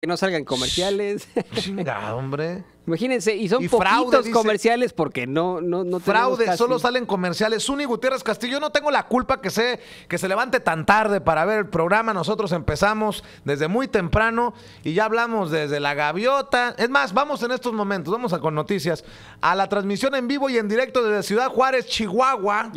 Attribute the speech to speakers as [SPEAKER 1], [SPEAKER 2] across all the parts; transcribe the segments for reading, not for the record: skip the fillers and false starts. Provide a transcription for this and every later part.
[SPEAKER 1] que no salgan comerciales.
[SPEAKER 2] Chingado, hombre.
[SPEAKER 1] Imagínense, y son
[SPEAKER 2] fraude,
[SPEAKER 1] poquitos
[SPEAKER 2] dice,
[SPEAKER 1] comerciales porque no
[SPEAKER 2] fraude,
[SPEAKER 1] tenemos
[SPEAKER 2] solo salen comerciales. Zuni Gutiérrez Castillo, yo no tengo la culpa que se levante tan tarde para ver el programa. Nosotros empezamos desde muy temprano y ya hablamos desde la gaviota. Es más, vamos en estos momentos, vamos con noticias, a la transmisión en vivo y en directo desde Ciudad Juárez, Chihuahua.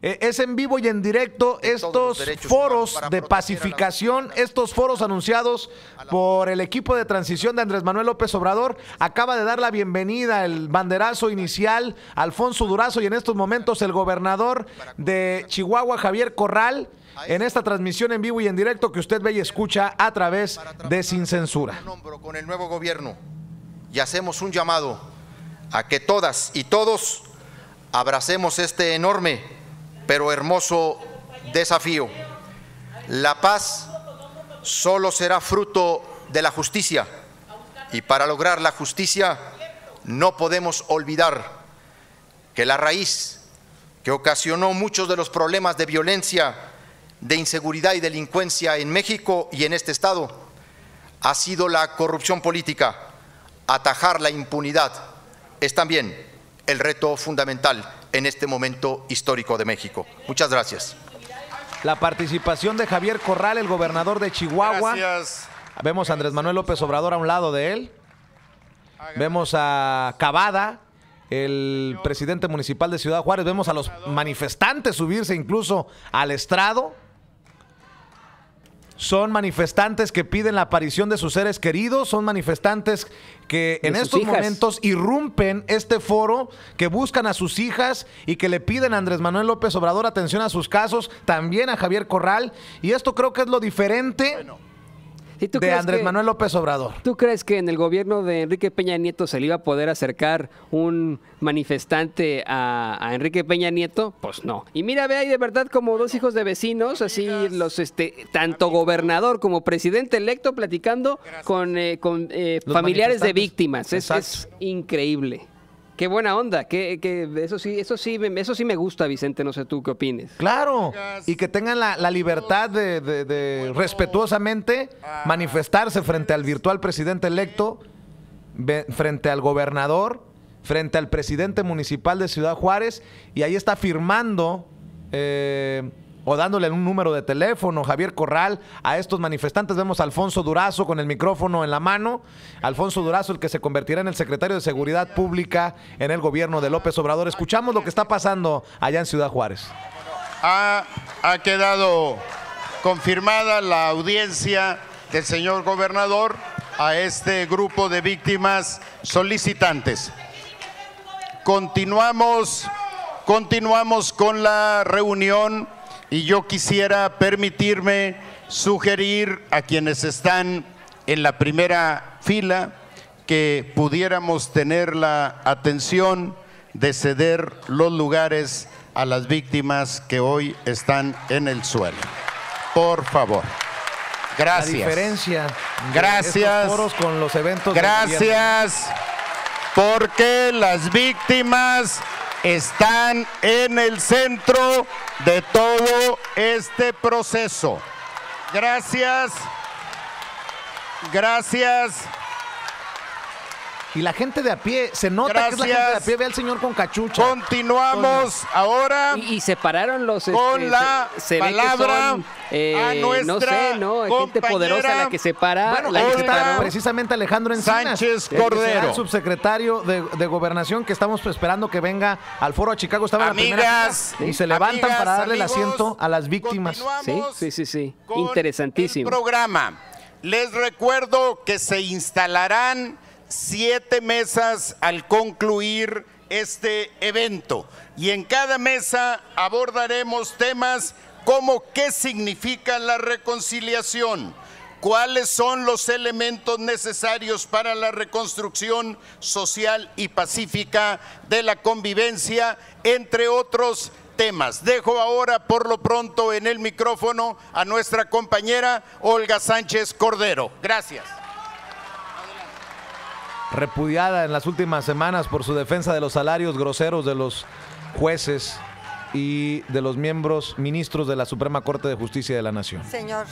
[SPEAKER 2] Es en vivo y en directo estos foros de pacificación, estos foros anunciados por el equipo de transición de Andrés Manuel López Obrador. Acaba de dar la bienvenida, el banderazo inicial, Alfonso Durazo, y en estos momentos el gobernador de Chihuahua, Javier Corral, en esta transmisión en vivo y en directo que usted ve y escucha a través de Sin Censura.
[SPEAKER 3] Con el nuevo gobierno, y hacemos un llamado a que todas y todos abracemos este enorme pero hermoso desafío. La paz solo será fruto de la justicia, y para lograr la justicia no podemos olvidar que la raíz que ocasionó muchos de los problemas de violencia, de inseguridad y delincuencia en México y en este estado ha sido la corrupción política. Atajar la impunidad es también el reto fundamental en este momento histórico de México. Muchas gracias.
[SPEAKER 2] La participación de Javier Corral, el gobernador de Chihuahua.
[SPEAKER 4] Gracias.
[SPEAKER 2] Vemos a Andrés Manuel López Obrador a un lado de él. Vemos a Cavada, el presidente municipal de Ciudad Juárez. Vemos a los manifestantes subirse incluso al estrado. Son manifestantes que piden la aparición de sus seres queridos, son manifestantes que en estos momentos irrumpen este foro, que buscan a sus hijas y que le piden a Andrés Manuel López Obrador atención a sus casos, también a Javier Corral, y esto creo que es lo diferente de Andrés Manuel López Obrador.
[SPEAKER 1] ¿Tú crees que en el gobierno de Enrique Peña Nieto se le iba a poder acercar un manifestante a Enrique Peña Nieto? Pues no. Y mira, ve ahí de verdad como dos hijos de vecinos, así los tanto gobernador como presidente electo platicando con familiares de víctimas. Es increíble. Qué buena onda, eso sí me gusta, Vicente, no sé tú qué opines.
[SPEAKER 2] Claro, y que tengan la libertad de respetuosamente manifestarse frente al virtual presidente electo, frente al gobernador, frente al presidente municipal de Ciudad Juárez, y ahí está firmando o dándole un número de teléfono Javier Corral a estos manifestantes. Vemos a Alfonso Durazo con el micrófono en la mano. Alfonso Durazo, el que se convertirá en el secretario de Seguridad Pública en el gobierno de López Obrador. Escuchamos lo que está pasando allá en Ciudad Juárez.
[SPEAKER 4] Ha quedado confirmada la audiencia del señor gobernador a este grupo de víctimas solicitantes. Continuamos con la reunión. Y yo quisiera permitirme sugerir a quienes están en la primera fila que pudiéramos tener la atención de ceder los lugares a las víctimas que hoy están en el suelo. Por favor. Gracias.
[SPEAKER 2] La diferencia
[SPEAKER 4] de estos
[SPEAKER 2] foros con los eventos.
[SPEAKER 4] Gracias, porque las víctimas están en el centro de todo este proceso. Gracias.
[SPEAKER 2] Y la gente de a pie, se nota que es la gente de a pie. Ve al señor con cachucha.
[SPEAKER 4] Continuamos ahora.
[SPEAKER 1] Y separaron los
[SPEAKER 4] con la palabra a nuestra
[SPEAKER 1] no sé, ¿no? Gente poderosa la que separa.
[SPEAKER 2] Bueno,
[SPEAKER 1] la
[SPEAKER 2] ahí
[SPEAKER 1] que
[SPEAKER 2] está precisamente Alejandro Encinas
[SPEAKER 4] Sánchez Cordero,
[SPEAKER 2] el subsecretario de Gobernación, que estamos esperando que venga al foro a Chicago. Estaba en la primera fila, y se levantan para darle el asiento a las víctimas.
[SPEAKER 1] Sí. Interesantísimo.
[SPEAKER 4] El programa. Les recuerdo que se instalarán 7 mesas al concluir este evento, y en cada mesa abordaremos temas como qué significa la reconciliación, cuáles son los elementos necesarios para la reconstrucción social y pacífica de la convivencia, entre otros temas. Dejo ahora por lo pronto en el micrófono a nuestra compañera Olga Sánchez Cordero. Gracias.
[SPEAKER 2] Repudiada en las últimas semanas por su defensa de los salarios groseros de los jueces y de los ministros de la Suprema Corte de Justicia de la Nación.
[SPEAKER 5] Señor.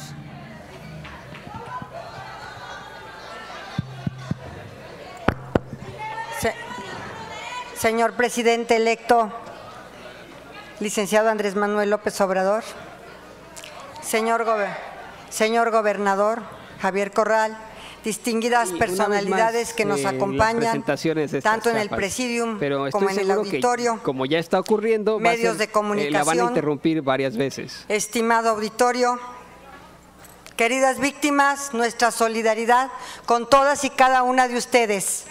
[SPEAKER 5] Señor presidente electo, licenciado Andrés Manuel López Obrador, señor gobernador Javier Corral, distinguidas personalidades que nos acompañan, tanto en el presidium como en el auditorio,
[SPEAKER 1] como ya está ocurriendo,
[SPEAKER 5] medios de comunicación,
[SPEAKER 1] la van a interrumpir varias veces.
[SPEAKER 5] Estimado auditorio, queridas víctimas, nuestra solidaridad con todas y cada una de ustedes.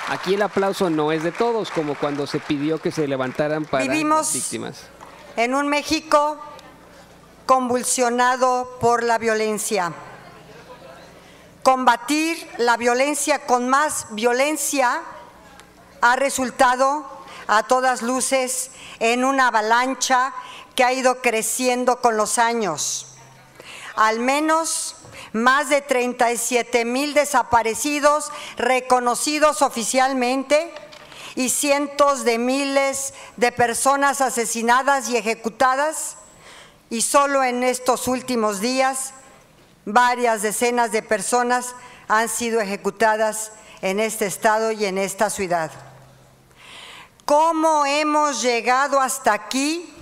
[SPEAKER 1] Aquí el aplauso no es de todos, como cuando se pidió que se levantaran para las víctimas.
[SPEAKER 5] En un México convulsionado por la violencia. Combatir la violencia con más violencia ha resultado a todas luces en una avalancha que ha ido creciendo con los años. Al menos más de 37,000 desaparecidos reconocidos oficialmente y cientos de miles de personas asesinadas y ejecutadas, y solo en estos últimos días varias decenas de personas han sido ejecutadas en este estado y en esta ciudad. ¿Cómo hemos llegado hasta aquí?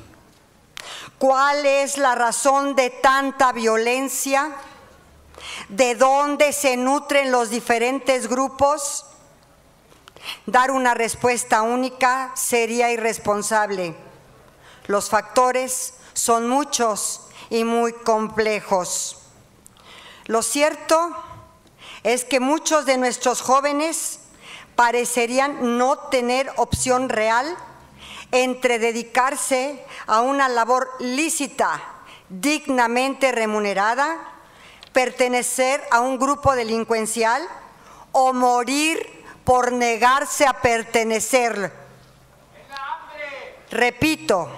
[SPEAKER 5] ¿Cuál es la razón de tanta violencia? ¿De dónde se nutren los diferentes grupos? Dar una respuesta única sería irresponsable. Los factores son muchos y muy complejos. Lo cierto es que muchos de nuestros jóvenes parecerían no tener opción real entre dedicarse a una labor lícita, dignamente remunerada, pertenecer a un grupo delincuencial o morir por negarse a pertenecer. Repito,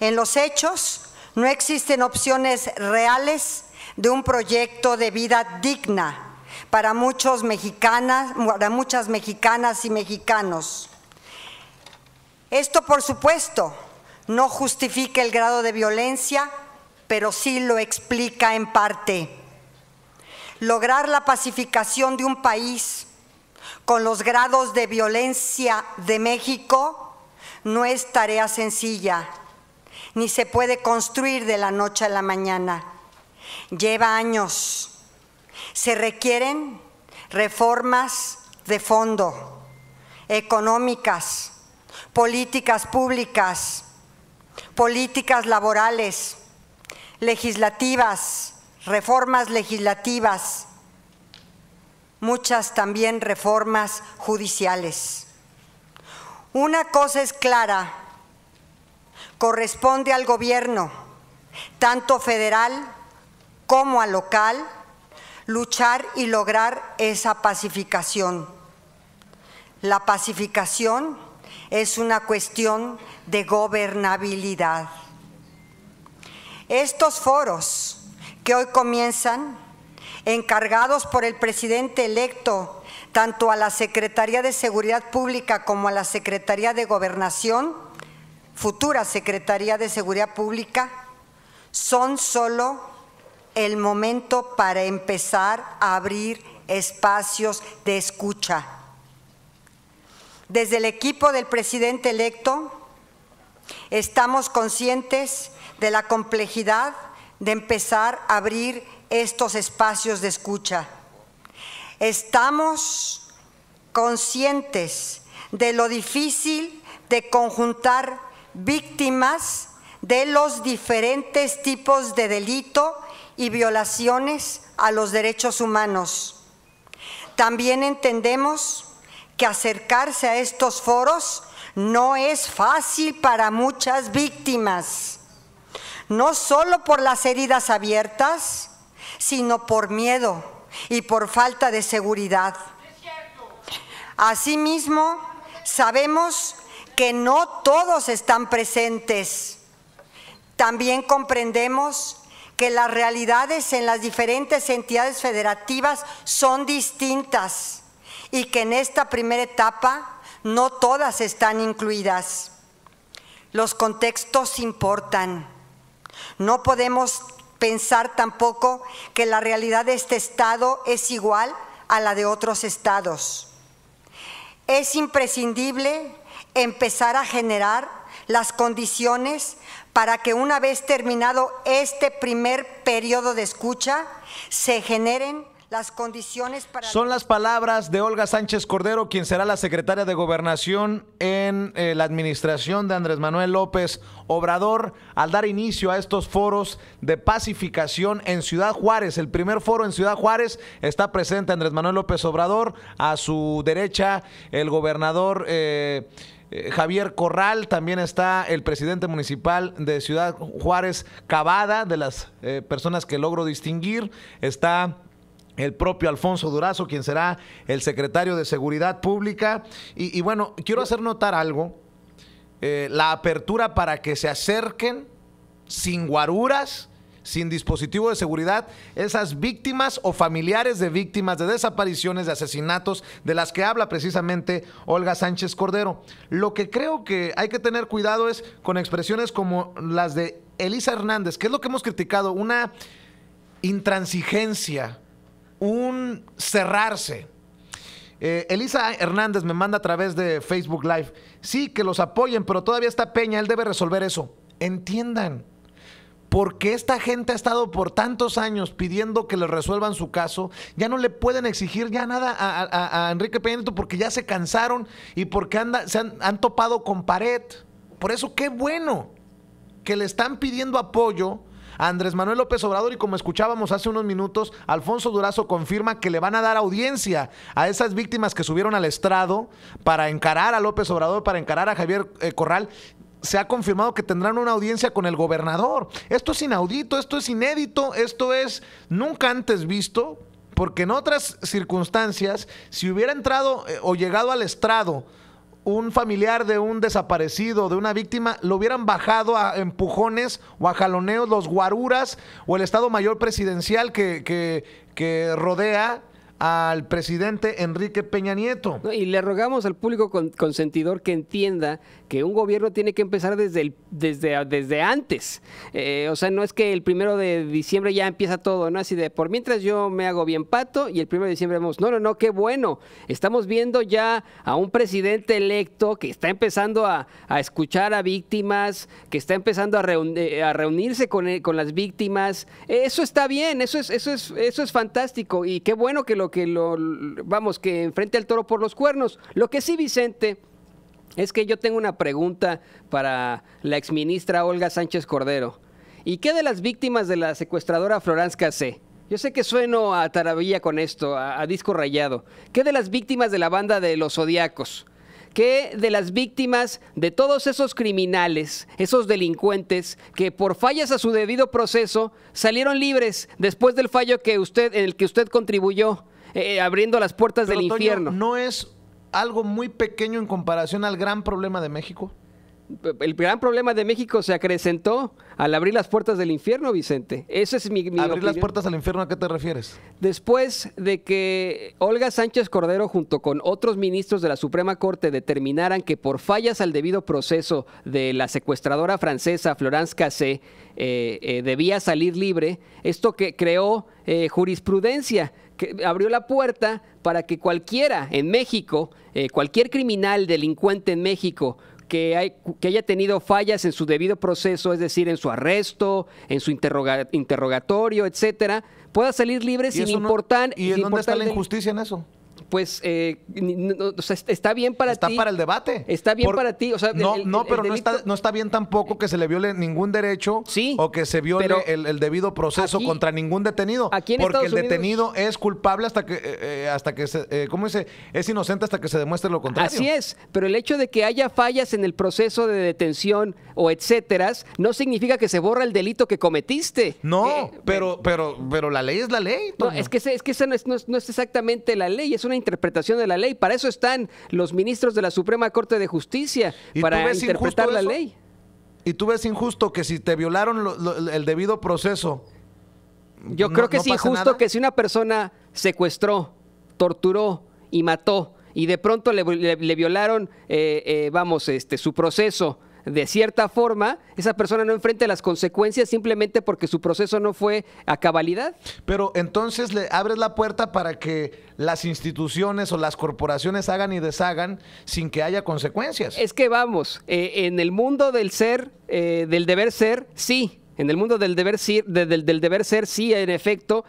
[SPEAKER 5] en los hechos no existen opciones reales de un proyecto de vida digna para muchas mexicanas y mexicanos. Esto, por supuesto, no justifica el grado de violencia, pero sí lo explica en parte. Lograr la pacificación de un país con los grados de violencia de México no es tarea sencilla, ni se puede construir de la noche a la mañana. Lleva años. Se requieren reformas de fondo, económicas, políticas públicas, políticas laborales, legislativas, reformas legislativas, muchas también reformas judiciales. Una cosa es clara: corresponde al gobierno, tanto federal como al local, luchar y lograr esa pacificación. La pacificación es una cuestión de gobernabilidad. Estos foros que hoy comienzan, encargados por el presidente electo, tanto a la Secretaría de Seguridad Pública como a la Secretaría de Gobernación, futura Secretaría de Seguridad Pública, son solo el momento para empezar a abrir espacios de escucha. Desde el equipo del presidente electo estamos conscientes de la complejidad de empezar a abrir estos espacios de escucha. Estamos conscientes de lo difícil de conjuntar víctimas de los diferentes tipos de delito y violaciones a los derechos humanos. También entendemos que acercarse a estos foros no es fácil para muchas víctimas, no solo por las heridas abiertas, sino por miedo y por falta de seguridad. Asimismo, sabemos que no todos están presentes. También comprendemos que las realidades en las diferentes entidades federativas son distintas y que en esta primera etapa no todas están incluidas. Los contextos importan. No podemos pensar tampoco que la realidad de este estado es igual a la de otros estados. Es imprescindible empezar a generar las condiciones para que una vez terminado este primer periodo de escucha, se generen las condiciones para...
[SPEAKER 2] Son las palabras de Olga Sánchez Cordero, quien será la secretaria de Gobernación en la administración de Andrés Manuel López Obrador, al dar inicio a estos foros de pacificación en Ciudad Juárez. El primer foro en Ciudad Juárez está presente Andrés Manuel López Obrador, a su derecha el gobernador Javier Corral, también está el presidente municipal de Ciudad Juárez, Cavada, de las personas que logro distinguir, está el propio Alfonso Durazo, quien será el secretario de Seguridad Pública. Y bueno, quiero hacer notar algo, la apertura para que se acerquen sin guaruras, sin dispositivo de seguridad, esas víctimas o familiares de víctimas de desapariciones, de asesinatos, de las que habla precisamente Olga Sánchez Cordero. Lo que creo que hay que tener cuidado es con expresiones como las de Elisa Hernández, que es lo que hemos criticado, una intransigencia, un cerrarse. Elisa Hernández me manda a través de Facebook Live, sí, que los apoyen, pero todavía está Peña, él debe resolver eso. Entiendan, porque esta gente ha estado por tantos años pidiendo que le resuelvan su caso, ya no le pueden exigir ya nada a Enrique Peña Nieto, porque ya se cansaron y porque han topado con pared. Por eso qué bueno que le están pidiendo apoyo a Andrés Manuel López Obrador, y como escuchábamos hace unos minutos, Alfonso Durazo confirma que le van a dar audiencia a esas víctimas que subieron al estrado para encarar a López Obrador, para encarar a Javier Corral. Se ha confirmado que tendrán una audiencia con el gobernador. Esto es inaudito, esto es inédito, esto es nunca antes visto, porque en otras circunstancias, si hubiera entrado o llegado al estrado un familiar de un desaparecido, de una víctima, lo hubieran bajado a empujones o a jaloneos los guaruras o el Estado Mayor Presidencial que rodea al presidente Enrique Peña Nieto.
[SPEAKER 1] No, y le rogamos al público consentidor que entienda que un gobierno tiene que empezar desde antes. O sea, no es que el 1 de diciembre ya empieza todo, ¿no? Así de, por mientras yo me hago bien pato y el 1 de diciembre vemos, no, qué bueno. Estamos viendo ya a un presidente electo que está empezando a escuchar a víctimas, que está empezando a reunirse con las víctimas. Eso está bien, eso es fantástico, y qué bueno que que enfrente al toro por los cuernos. Lo que sí, Vicente, es que yo tengo una pregunta para la exministra Olga Sánchez Cordero. ¿Y qué de las víctimas de la secuestradora Florence Cassé? Yo sé que sueno a taravilla con esto, a disco rayado. ¿Qué de las víctimas de la banda de los Zodiacos? ¿Qué de las víctimas de todos esos criminales, esos delincuentes que por fallas a su debido proceso salieron libres después del fallo en el que usted contribuyó, abriendo las puertas del infierno?
[SPEAKER 2] ¿No es algo muy pequeño en comparación al gran problema de México?
[SPEAKER 1] El gran problema de México se acrecentó al abrir las puertas del infierno, Vicente. Esa es mi
[SPEAKER 2] ¿Abrir
[SPEAKER 1] opinión.
[SPEAKER 2] las puertas al infierno, a qué te refieres?
[SPEAKER 1] Después de que Olga Sánchez Cordero, junto con otros ministros de la Suprema Corte, determinaran que por fallas al debido proceso de la secuestradora francesa Florence Cassé debía salir libre, esto que creó jurisprudencia, que abrió la puerta para que cualquiera en México, cualquier criminal, delincuente en México, que haya tenido fallas en su debido proceso, es decir, en su arresto, en su interrogatorio, etcétera, pueda salir libre sin importar.
[SPEAKER 2] ¿Y en dónde está la injusticia en eso?
[SPEAKER 1] Pues o sea, está bien para ti.
[SPEAKER 2] Está para el debate.
[SPEAKER 1] Está bien para ti. O sea,
[SPEAKER 2] no está bien tampoco que se le viole ningún derecho,
[SPEAKER 1] sí,
[SPEAKER 2] o que se viole el debido proceso
[SPEAKER 1] aquí,
[SPEAKER 2] contra ningún detenido.
[SPEAKER 1] Aquí en
[SPEAKER 2] porque
[SPEAKER 1] Estados
[SPEAKER 2] el
[SPEAKER 1] Unidos,
[SPEAKER 2] detenido es culpable hasta que se, ¿cómo dice? Es inocente hasta que se demuestre lo contrario.
[SPEAKER 1] Así es, pero el hecho de que haya fallas en el proceso de detención o etcétera, no significa que se borra el delito que cometiste.
[SPEAKER 2] No, pero la ley es la ley, Toño.
[SPEAKER 1] No, es que esa no es exactamente la ley, es una interpretación de la ley. Para eso están los ministros de la Suprema Corte de Justicia, para interpretar la ley.
[SPEAKER 2] ¿Y tú ves injusto que si te violaron el debido proceso?
[SPEAKER 1] Yo creo que es injusto que si una persona secuestró, torturó y mató, y de pronto le violaron su proceso de cierta forma, esa persona no enfrente las consecuencias simplemente porque su proceso no fue a cabalidad.
[SPEAKER 2] Pero entonces le abres la puerta para que las instituciones o las corporaciones hagan y deshagan sin que haya consecuencias.
[SPEAKER 1] Es que vamos, en el mundo del ser, del deber ser, sí. En el mundo del deber ser, del deber ser, sí, en efecto,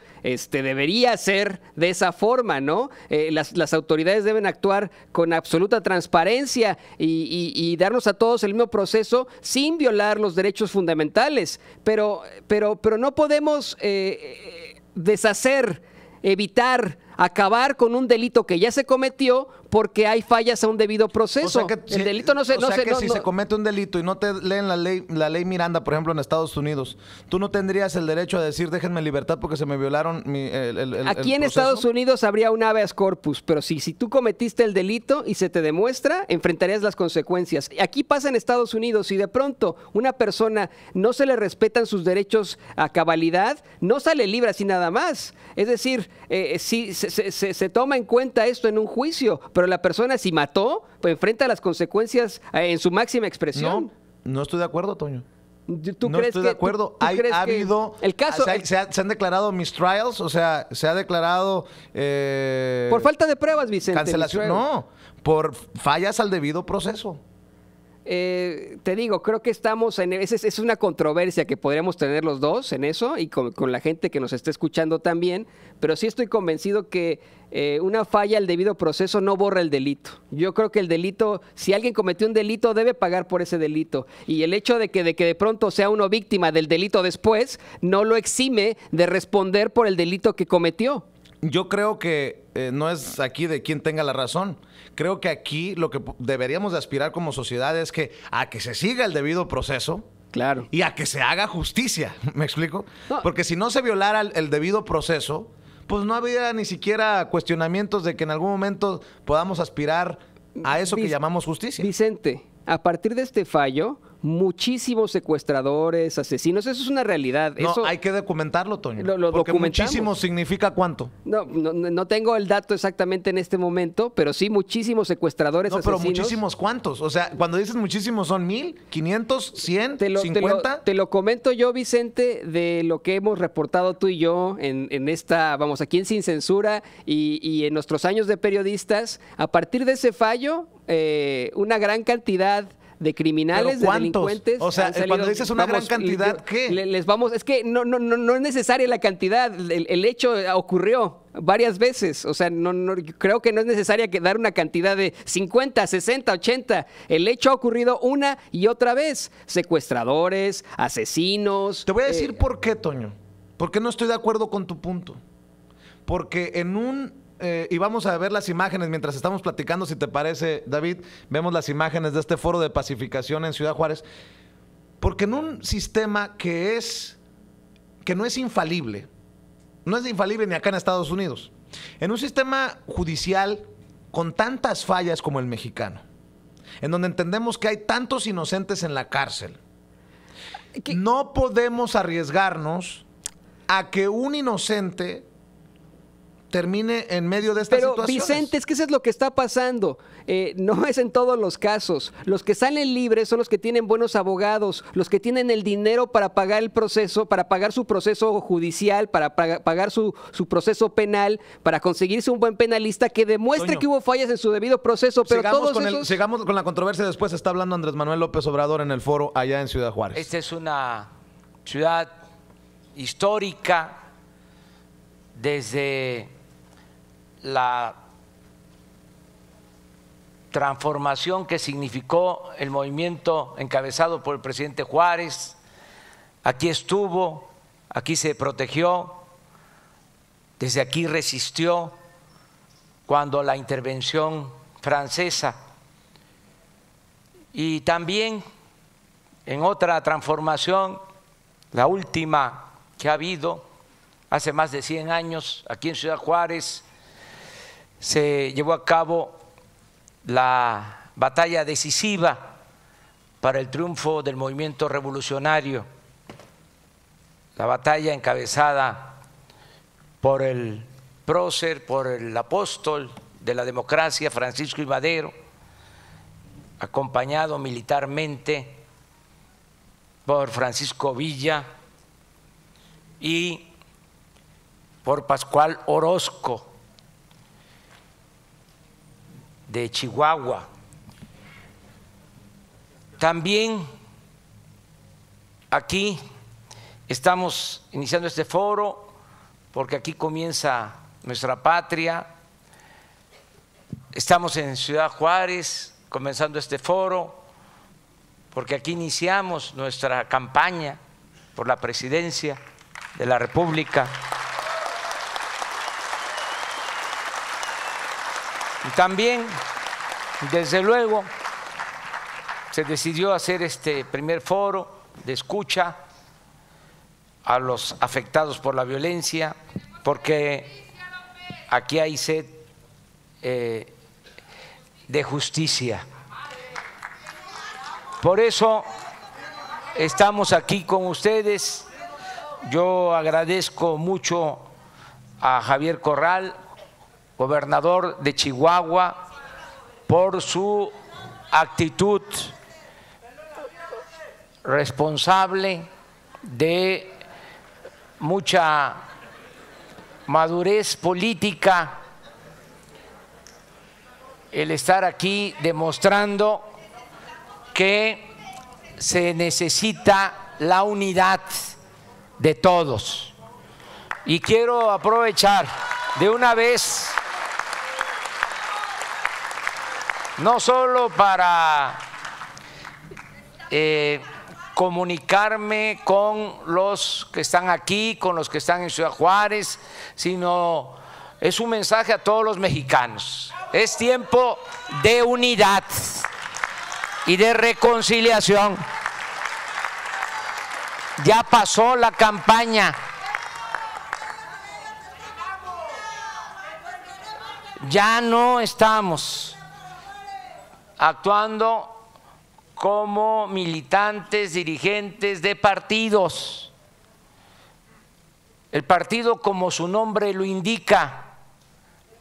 [SPEAKER 1] debería ser de esa forma, ¿no? Las autoridades deben actuar con absoluta transparencia y darnos a todos el mismo proceso sin violar los derechos fundamentales. Pero no podemos deshacer, evitar, acabar con un delito que ya se cometió porque hay fallas a un debido proceso.
[SPEAKER 2] O sea que
[SPEAKER 1] el delito no se...
[SPEAKER 2] si se comete un delito y no te leen la ley Miranda, por ejemplo, en Estados Unidos, tú no tendrías el derecho a decir déjenme en libertad porque se me violaron
[SPEAKER 1] Aquí en
[SPEAKER 2] proceso.
[SPEAKER 1] Estados Unidos habría un habeas corpus, pero si tú cometiste el delito y se te demuestra, enfrentarías las consecuencias. Aquí pasa en Estados Unidos, si de pronto una persona no se le respetan sus derechos a cabalidad, no sale libre así nada más. Es decir, si se toma en cuenta esto en un juicio, pero la persona si mató, pues enfrenta las consecuencias en su máxima expresión.
[SPEAKER 2] No estoy de acuerdo, Toño.
[SPEAKER 1] ¿Tú
[SPEAKER 2] no
[SPEAKER 1] crees
[SPEAKER 2] estoy
[SPEAKER 1] que,
[SPEAKER 2] de acuerdo.
[SPEAKER 1] ¿tú crees
[SPEAKER 2] Ha
[SPEAKER 1] que
[SPEAKER 2] habido...
[SPEAKER 1] el caso,
[SPEAKER 2] se han declarado mistrials, o sea, se ha declarado...
[SPEAKER 1] por falta de pruebas, Vicente.
[SPEAKER 2] cancelación. No, por fallas al debido proceso.
[SPEAKER 1] Te digo, creo que estamos en... Es una controversia que podríamos tener los dos en eso y con la gente que nos está escuchando también, pero sí estoy convencido que una falla al debido proceso no borra el delito. Yo creo que el delito, si alguien cometió un delito, debe pagar por ese delito. Y el hecho de que de pronto sea uno víctima del delito después, no lo exime de responder por el delito que cometió.
[SPEAKER 2] Yo creo que no es aquí de quien tenga la razón. Creo que aquí lo que deberíamos de aspirar como sociedad es a que se siga el debido proceso.
[SPEAKER 1] Claro.
[SPEAKER 2] Y a que se haga justicia. ¿Me explico?
[SPEAKER 1] No.
[SPEAKER 2] Porque si no se violara el debido proceso, pues no había ni siquiera cuestionamientos de que en algún momento podamos aspirar a eso que llamamos justicia.
[SPEAKER 1] Vicente, a partir de este fallo, muchísimos secuestradores, asesinos, eso es una realidad.
[SPEAKER 2] No,
[SPEAKER 1] eso
[SPEAKER 2] hay que documentarlo, Toño.
[SPEAKER 1] Lo
[SPEAKER 2] porque
[SPEAKER 1] documentamos.
[SPEAKER 2] muchísimo significa ¿cuánto?
[SPEAKER 1] No tengo el dato exactamente en este momento, pero sí muchísimos secuestradores,
[SPEAKER 2] No, pero
[SPEAKER 1] asesinos.
[SPEAKER 2] muchísimos ¿cuántos? O sea, cuando dices muchísimos, ¿son 1,000, 500, 100, 50?
[SPEAKER 1] Te lo comento yo, Vicente, de lo que hemos reportado tú y yo en esta, vamos, aquí en Sin Censura y en nuestros años de periodistas. A partir de ese fallo, una gran cantidad de criminales, de delincuentes.
[SPEAKER 2] O sea,
[SPEAKER 1] han salido.
[SPEAKER 2] cuando dices una gran cantidad, ¿qué?
[SPEAKER 1] Les vamos, es que no es necesaria la cantidad, el hecho ocurrió varias veces, o sea, creo que no es necesaria dar una cantidad de 50, 60, 80, el hecho ha ocurrido una y otra vez, secuestradores, asesinos.
[SPEAKER 2] Te voy a decir por qué, Toño, porque no estoy de acuerdo con tu punto, porque y vamos a ver las imágenes mientras estamos platicando, si te parece, David. Vemos las imágenes de este foro de pacificación en Ciudad Juárez. Porque en un sistema que no es infalible, no es infalible ni acá en Estados Unidos, en un sistema judicial con tantas fallas como el mexicano, en donde entendemos que hay tantos inocentes en la cárcel, no podemos arriesgarnos a que un inocente termine en medio de estas situaciones.
[SPEAKER 1] Pero Vicente, es que eso es lo que está pasando. No es en todos los casos. Los que salen libres son los que tienen buenos abogados, los que tienen el dinero para pagar el proceso, para pagar su proceso judicial, para pagar su proceso penal, para conseguirse un buen penalista que demuestre, Toño, que hubo fallas en su debido proceso. Pero
[SPEAKER 2] sigamos con la controversia. Después está hablando Andrés Manuel López Obrador en el foro allá en Ciudad Juárez.
[SPEAKER 6] Esta es una ciudad histórica desde la transformación que significó el movimiento encabezado por el presidente Juárez. Aquí estuvo, aquí se protegió, desde aquí resistió cuando la intervención francesa. Y también en otra transformación, la última que ha habido hace más de 100 años, aquí en Ciudad Juárez, se llevó a cabo la batalla decisiva para el triunfo del movimiento revolucionario, la batalla encabezada por el prócer, por el apóstol de la democracia, Francisco I. Madero, acompañado militarmente por Francisco Villa y por Pascual Orozco de Chihuahua. También aquí estamos iniciando este foro porque aquí comienza nuestra patria. Estamos en Ciudad Juárez comenzando este foro porque aquí iniciamos nuestra campaña por la presidencia de la República. Y también, desde luego, se decidió hacer este primer foro de escucha a los afectados por la violencia, porque aquí hay sed de justicia. Por eso estamos aquí con ustedes. Yo agradezco mucho a Javier Corral, gobernador de Chihuahua, por su actitud responsable, de mucha madurez política, el estar aquí demostrando que se necesita la unidad de todos. Y quiero aprovechar de una vez, no solo para comunicarme con los que están aquí, con los que están en Ciudad Juárez, sino es un mensaje a todos los mexicanos. Es tiempo de unidad y de reconciliación. Ya pasó la campaña. Ya no estamos actuando como militantes, dirigentes de partidos. El partido, como su nombre lo indica,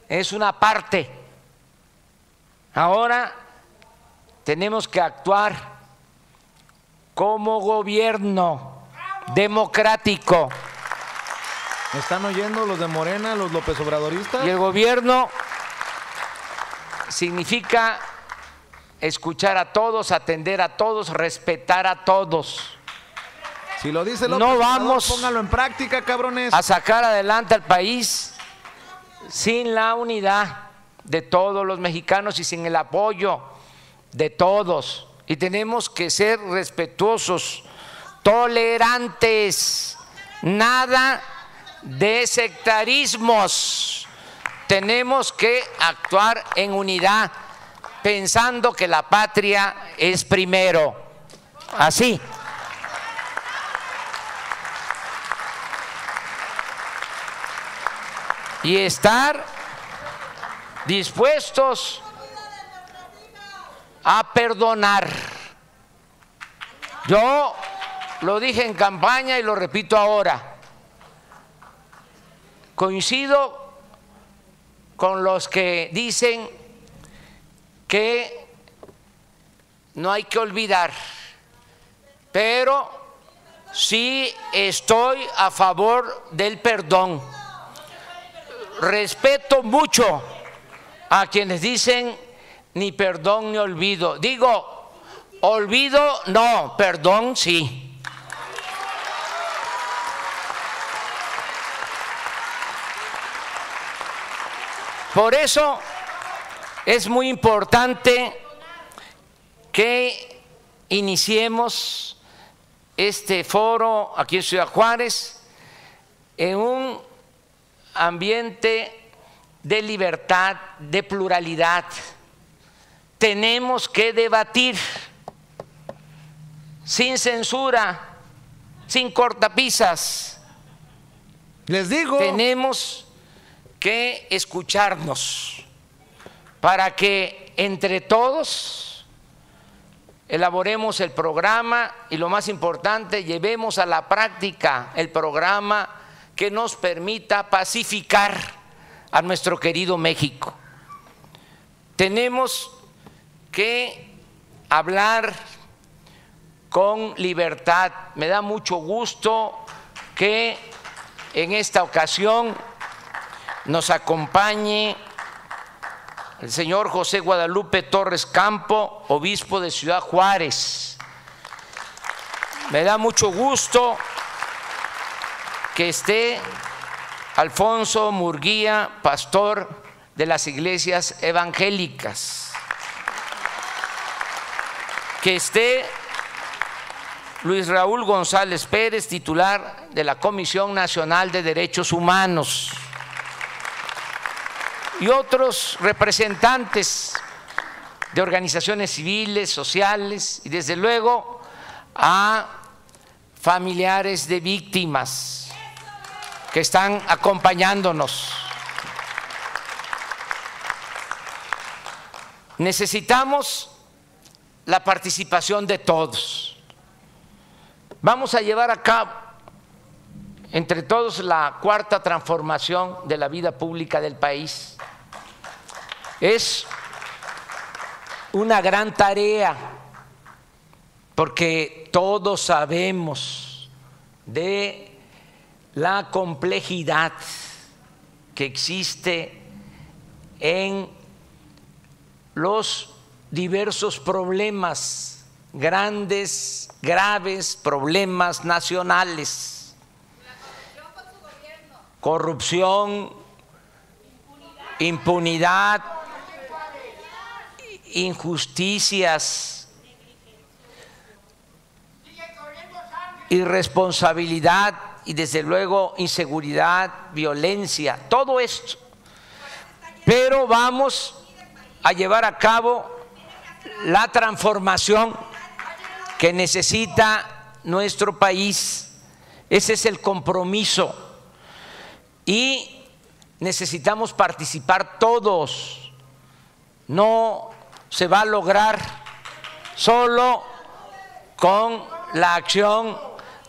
[SPEAKER 6] es una parte. Ahora tenemos que actuar como gobierno democrático.
[SPEAKER 2] ¿Me están oyendo los de Morena, los López Obradoristas?
[SPEAKER 6] Y el gobierno significa escuchar a todos, atender a todos, respetar a todos.
[SPEAKER 2] Si lo dice López
[SPEAKER 6] No
[SPEAKER 2] Obrador,
[SPEAKER 6] vamos
[SPEAKER 2] póngalo en práctica, cabrones.
[SPEAKER 6] a sacar adelante al país sin la unidad de todos los mexicanos y sin el apoyo de todos. Y tenemos que ser respetuosos, tolerantes, nada de sectarismos. Tenemos que actuar en unidad, pensando que la patria es primero. Así. Y estar dispuestos a perdonar. Yo lo dije en campaña y lo repito ahora. Coincido con los que dicen que no hay que olvidar, pero sí estoy a favor del perdón. Respeto mucho a quienes dicen ni perdón ni olvido. Digo, olvido no, perdón sí. Por eso es muy importante que iniciemos este foro aquí en Ciudad Juárez en un ambiente de libertad, de pluralidad. Tenemos que debatir sin censura, sin cortapisas.
[SPEAKER 2] Les digo.
[SPEAKER 6] Tenemos que escucharnos para que entre todos elaboremos el programa y, lo más importante, llevemos a la práctica el programa que nos permita pacificar a nuestro querido México. Tenemos que hablar con libertad. Me da mucho gusto que en esta ocasión nos acompañe el señor José Guadalupe Torres Campo, obispo de Ciudad Juárez. Me da mucho gusto que esté Alfonso Murguía, pastor de las iglesias evangélicas, que esté Luis Raúl González Pérez, titular de la Comisión Nacional de Derechos Humanos, y otros representantes de organizaciones civiles, sociales, y desde luego a familiares de víctimas que están acompañándonos. Necesitamos la participación de todos. Vamos a llevar a cabo entre todos la cuarta transformación de la vida pública del país. Es una gran tarea porque todos sabemos de la complejidad que existe en los diversos problemas, grandes, graves problemas nacionales. Corrupción, impunidad, injusticias, irresponsabilidad y desde luego inseguridad, violencia, todo esto. Pero vamos a llevar a cabo la transformación que necesita nuestro país. Ese es el compromiso y necesitamos participar todos. No se va a lograr solo con la acción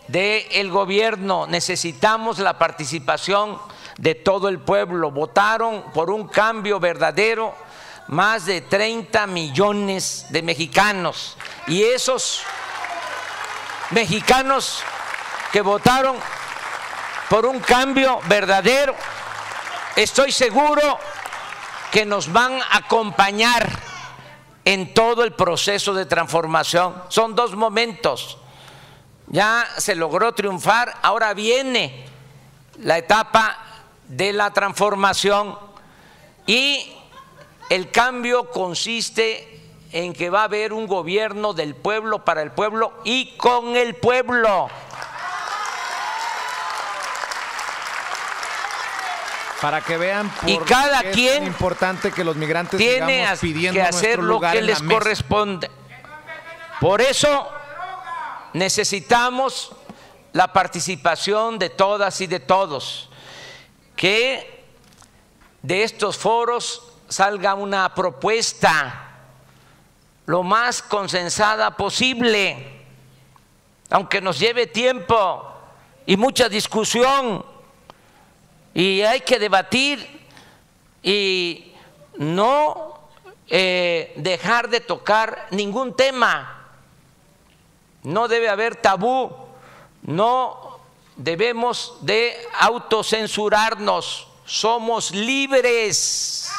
[SPEAKER 6] del gobierno, necesitamos la participación de todo el pueblo. Votaron por un cambio verdadero más de 30 millones de mexicanos, y esos mexicanos que votaron por un cambio verdadero, estoy seguro que nos van a acompañar en todo el proceso de transformación. Son dos momentos. Ya se logró triunfar, ahora viene la etapa de la transformación y el cambio consiste en que va a haber un gobierno del pueblo, para el pueblo y con el pueblo.
[SPEAKER 2] Para que vean por
[SPEAKER 6] y cada
[SPEAKER 2] qué
[SPEAKER 6] quien
[SPEAKER 2] es importante que los migrantes
[SPEAKER 6] tiene
[SPEAKER 2] sigamos pidiendo
[SPEAKER 6] que hacer lo que les corresponde. Por eso necesitamos la participación de todas y de todos, que de estos foros salga una propuesta lo más consensada posible, aunque nos lleve tiempo y mucha discusión, y hay que debatir y no dejar de tocar ningún tema. No debe haber tabú, no debemos de autocensurarnos, somos libres.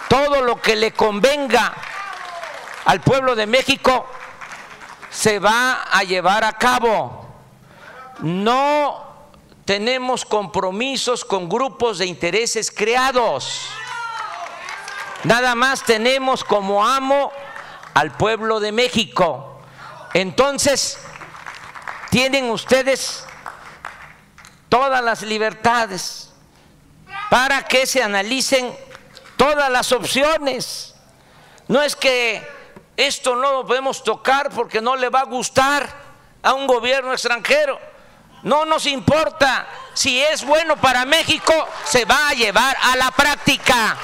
[SPEAKER 6] Todo lo que le convenga al pueblo de México se va a llevar a cabo. No tenemos compromisos con grupos de intereses creados. Nada más tenemos como amo al pueblo de México. Entonces, tienen ustedes todas las libertades para que se analicen todas las opciones. No es que esto no lo podemos tocar porque no le va a gustar a un gobierno extranjero. No nos importa. Si es bueno para México, se va a llevar a la práctica.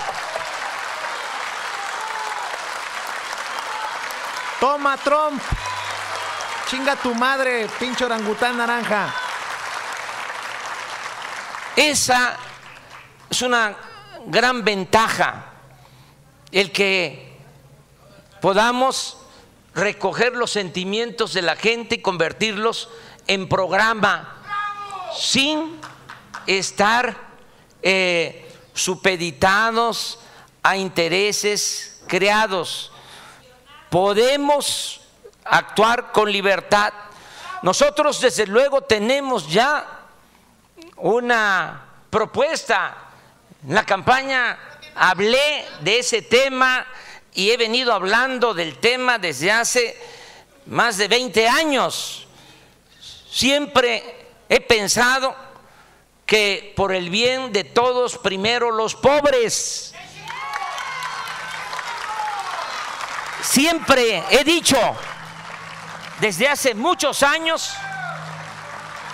[SPEAKER 2] Toma, Trump. Chinga tu madre, pinche orangután naranja.
[SPEAKER 6] Esa es una gran ventaja, el que podamos recoger los sentimientos de la gente y convertirlos en programa, sin estar supeditados a intereses creados. Podemos actuar con libertad. Nosotros desde luego tenemos ya una propuesta. En la campaña hablé de ese tema y he venido hablando del tema desde hace más de 20 años. Siempre he pensado que por el bien de todos, primero los pobres. Siempre he dicho, desde hace muchos años,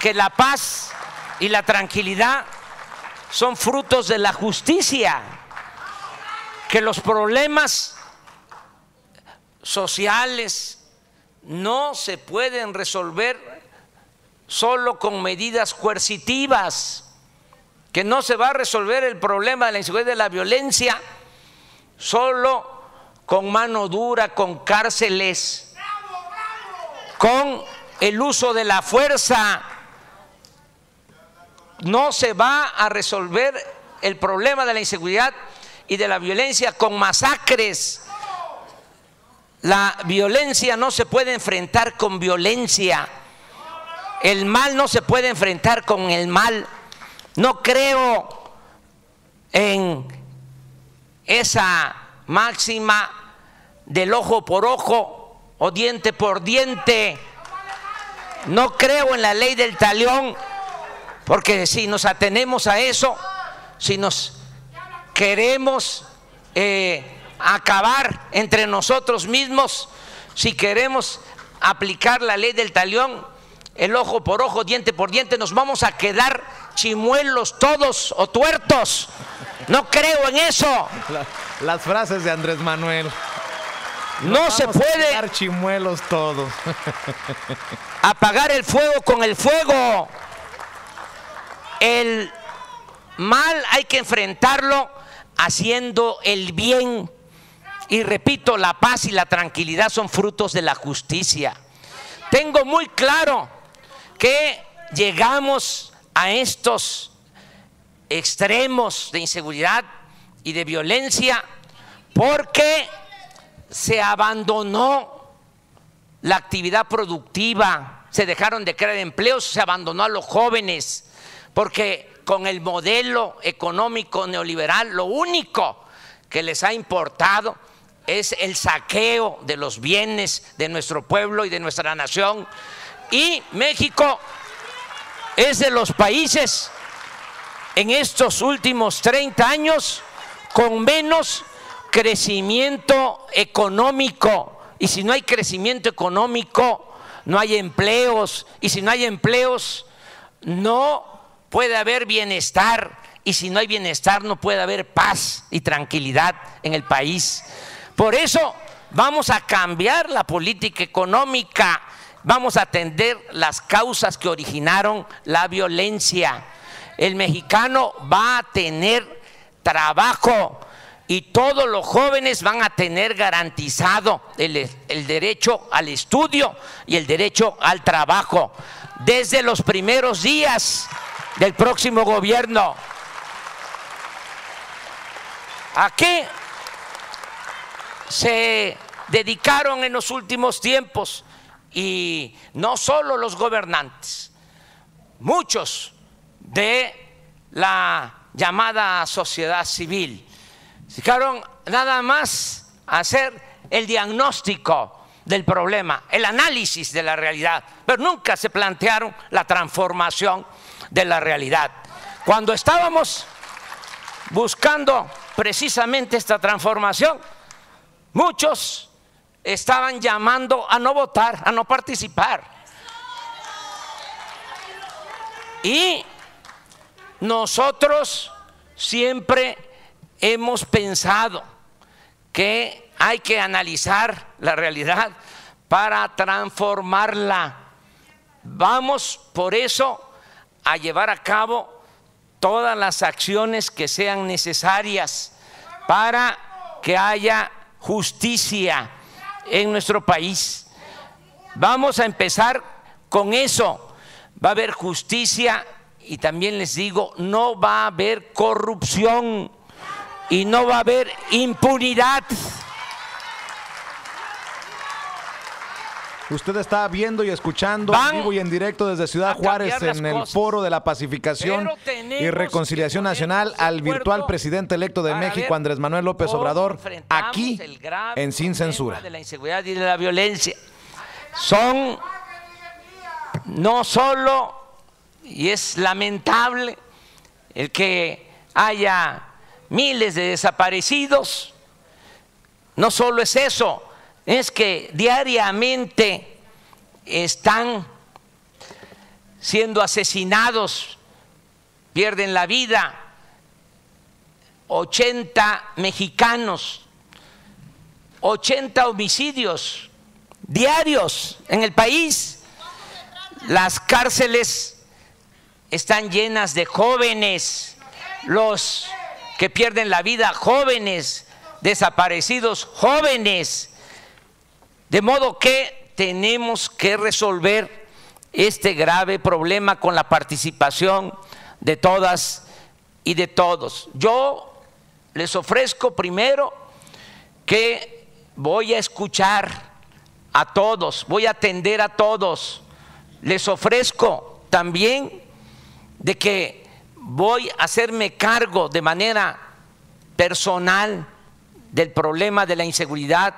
[SPEAKER 6] que la paz y la tranquilidad son frutos de la justicia, que los problemas sociales no se pueden resolver solo con medidas coercitivas, que no se va a resolver el problema de la inseguridad y de la violencia solo con mano dura, con cárceles, con el uso de la fuerza. No se va a resolver el problema de la inseguridad y de la violencia con masacres. La violencia no se puede enfrentar con violencia. El mal no se puede enfrentar con el mal. No creo en esa máxima del ojo por ojo o diente por diente. No creo en la ley del talión, porque si nos atenemos a eso, si nos queremos acabar entre nosotros mismos, si queremos aplicar la ley del talión, el ojo por ojo, diente por diente, nos vamos a quedar chimuelos todos o tuertos. No creo en eso.
[SPEAKER 2] Las frases de Andrés Manuel.
[SPEAKER 6] No se puede
[SPEAKER 2] quedar chimuelos todos.
[SPEAKER 6] apagar el fuego con el fuego. El mal hay que enfrentarlo haciendo el bien. Y repito, la paz y la tranquilidad son frutos de la justicia. Tengo muy claro que llegamos a estos extremos de inseguridad y de violencia porque se abandonó la actividad productiva, se dejaron de crear empleos, se abandonó a los jóvenes, porque con el modelo económico neoliberal lo único que les ha importado es el saqueo de los bienes de nuestro pueblo y de nuestra nación. Y México es de los países en estos últimos 30 años con menos crecimiento económico. Y si no hay crecimiento económico, no hay empleos. Y si no hay empleos, no puede haber bienestar. Y si no hay bienestar, no puede haber paz y tranquilidad en el país. Por eso vamos a cambiar la política económica. Vamos a atender las causas que originaron la violencia. El mexicano va a tener trabajo y todos los jóvenes van a tener garantizado el derecho al estudio y el derecho al trabajo desde los primeros días del próximo gobierno. ¿A qué se dedicaron en los últimos tiempos? Y no solo los gobernantes, muchos de la llamada sociedad civil se dedicaron nada más a hacer el diagnóstico del problema, el análisis de la realidad, pero nunca se plantearon la transformación de la realidad. Cuando estábamos buscando precisamente esta transformación, muchos estaban llamando a no votar, a no participar. Y nosotros siempre hemos pensado que hay que analizar la realidad para transformarla. Vamos por eso a llevar a cabo todas las acciones que sean necesarias para que haya justicia en nuestro país. Vamos a empezar con eso. Va a haber justicia y también les digo, no va a haber corrupción y no va a haber impunidad.
[SPEAKER 2] Usted está viendo y escuchando en vivo y en directo desde Ciudad Juárez en el Foro de la Pacificación y Reconciliación Nacional al virtual presidente electo de México, Andrés Manuel López Obrador, aquí en Sin Censura.
[SPEAKER 6] De la inseguridad y de la violencia son no solo, y es lamentable el que haya miles de desaparecidos, no solo es eso, es que diariamente están siendo asesinados, pierden la vida 80 mexicanos, 80 homicidios diarios en el país. Las cárceles están llenas de jóvenes, los que pierden la vida, jóvenes, desaparecidos, jóvenes. De modo que tenemos que resolver este grave problema con la participación de todas y de todos. Yo les ofrezco primero que voy a escuchar a todos, voy a atender a todos. Les ofrezco también de que voy a hacerme cargo de manera personal del problema de la inseguridad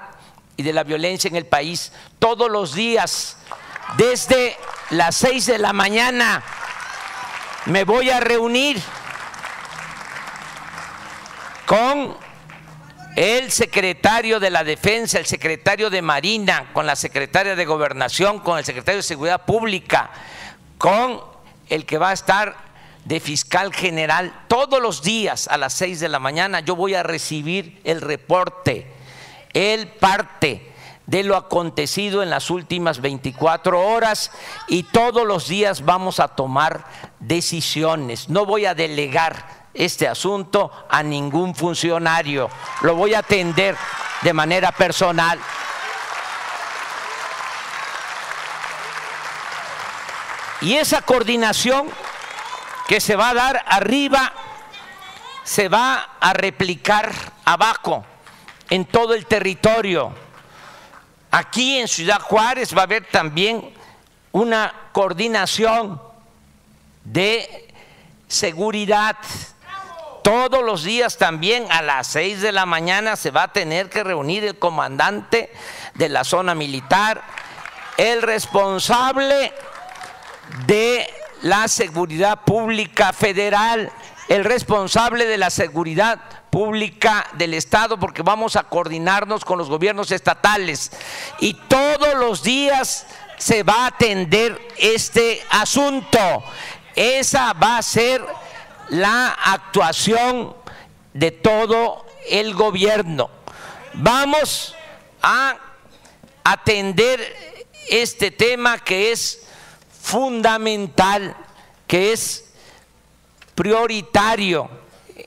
[SPEAKER 6] y de la violencia en el país todos los días. Desde las 6 de la mañana me voy a reunir con el secretario de la Defensa, el secretario de Marina, con la secretaria de Gobernación, con el secretario de Seguridad Pública, con el que va a estar de fiscal general. Todos los días a las 6 de la mañana yo voy a recibir el reporte, el parte de lo acontecido en las últimas 24 horas y todos los días vamos a tomar decisiones. No voy a delegar este asunto a ningún funcionario, lo voy a atender de manera personal. Y esa coordinación que se va a dar arriba se va a replicar abajo en todo el territorio. Aquí en Ciudad Juárez va a haber también una coordinación de seguridad. Todos los días también a las 6 de la mañana se va a tener que reunir el comandante de la zona militar, el responsable de la seguridad pública federal, el responsable de la seguridad pública del Estado, porque vamos a coordinarnos con los gobiernos estatales y todos los días se va a atender este asunto. Esa va a ser la actuación de todo el gobierno. Vamos a atender este tema que es fundamental, que es prioritario.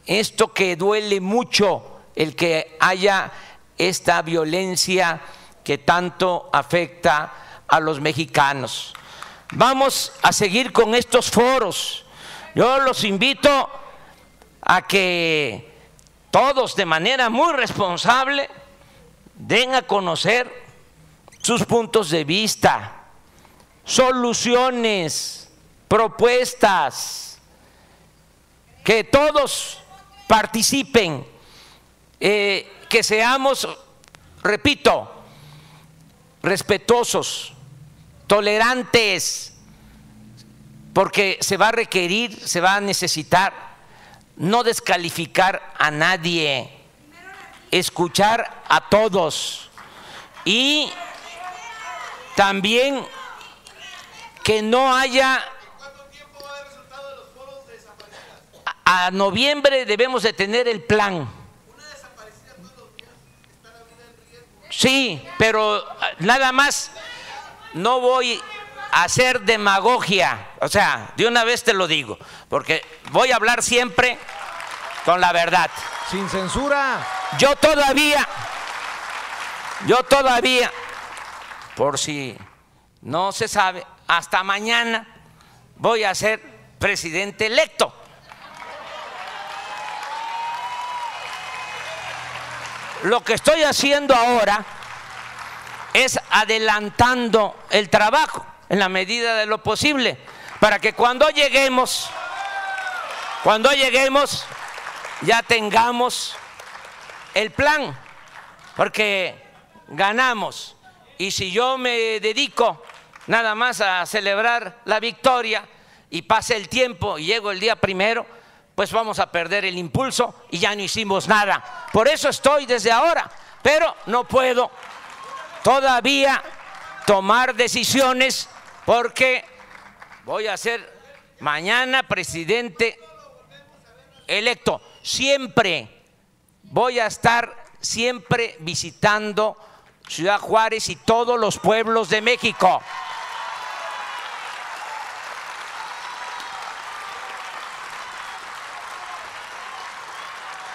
[SPEAKER 6] Esto que duele mucho, el que haya esta violencia que tanto afecta a los mexicanos. Vamos a seguir con estos foros. Yo los invito a que todos de manera muy responsable den a conocer sus puntos de vista, soluciones, propuestas, que todos participen, que seamos, repito, respetuosos, tolerantes, porque se va a requerir, se va a necesitar no descalificar a nadie, escuchar a todos y también que no haya. A noviembre debemos de tener el plan. Sí, pero nada más no voy a hacer demagogia, o sea, de una vez te lo digo, porque voy a hablar siempre con la verdad.
[SPEAKER 2] Sin censura.
[SPEAKER 6] Yo todavía Yo todavía, por si no se sabe, hasta mañana voy a ser presidente electo. Lo que estoy haciendo ahora es adelantando el trabajo en la medida de lo posible, para que cuando lleguemos ya tengamos el plan, porque ganamos. Y si yo me dedico nada más a celebrar la victoria y pase el tiempo y llego el día primero, pues vamos a perder el impulso y ya no hicimos nada. Por eso estoy desde ahora, pero no puedo todavía tomar decisiones, porque voy a ser mañana presidente electo. Siempre voy a estar visitando Ciudad Juárez y todos los pueblos de México.